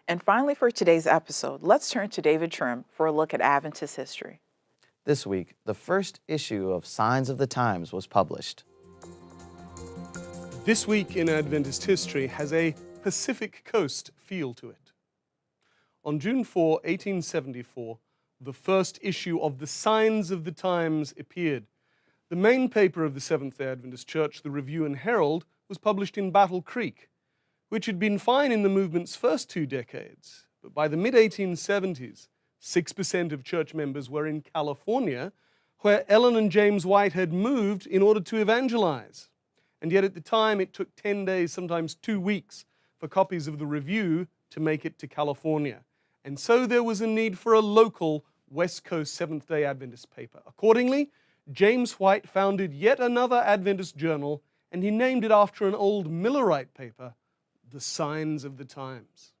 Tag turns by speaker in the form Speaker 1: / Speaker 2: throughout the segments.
Speaker 1: And finally, for today's episode, let's turn to David Trim for a look at Adventist history.
Speaker 2: This week, the first issue of Signs of the Times was published.
Speaker 3: This week in Adventist history has a Pacific Coast feel to it. On June 4, 1874, the first issue of the Signs of the Times appeared. The main paper of the Seventh-day Adventist Church, the Review and Herald, was published in Battle Creek, which had been fine in the movement's first 2 decades. But by the mid-1870s, 6% of church members were in California, where Ellen and James White had moved in order to evangelize. And yet at the time, it took 10 days, sometimes 2 weeks, for copies of the Review to make it to California. And so there was a need for a local West Coast Seventh-day Adventist paper. Accordingly, James White founded yet another Adventist journal, and he named it after an old Millerite paper, The Signs of the Times.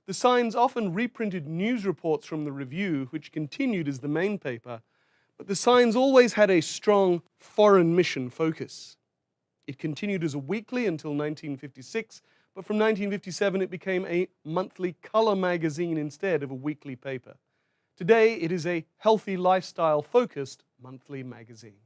Speaker 3: The Signs often reprinted news reports from the Review, which continued as the main paper, but the Signs always had a strong foreign mission focus. It continued as a weekly until 1956, but from 1957 it became a monthly color magazine instead of a weekly paper. Today it is a healthy lifestyle-focused monthly magazine.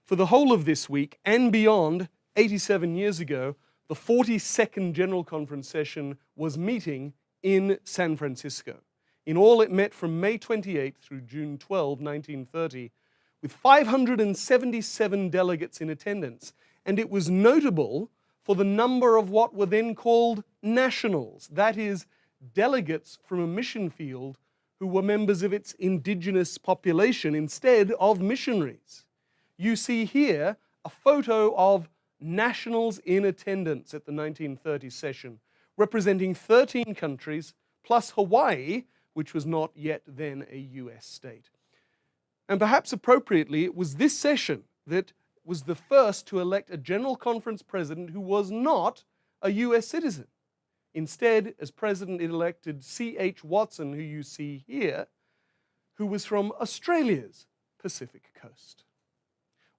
Speaker 3: For the whole of this week and beyond, 87 years ago, the 42nd General Conference session was meeting in San Francisco. In all, it met from May 28 through June 12, 1930, with 577 delegates in attendance, and it was notable for the number of what were then called nationals, that is, delegates from a mission field who were members of its indigenous population instead of missionaries. You see here a photo of nationals in attendance at the 1930 session, representing 13 countries, plus Hawaii, which was not yet then a U.S. state. And perhaps appropriately, it was this session that was the first to elect a General Conference president who was not a U.S. citizen. Instead, as president, it elected C.H. Watson, who you see here, who was from Australia's Pacific Coast.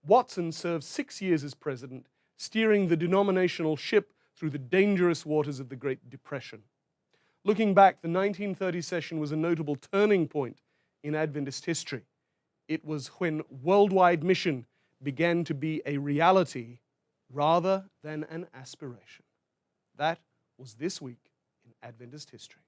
Speaker 3: Watson served 6 years as president, steering the denominational ship through the dangerous waters of the Great Depression. Looking back, the 1930 session was a notable turning point in Adventist history. It was when worldwide mission began to be a reality rather than an aspiration. That was this week in Adventist history.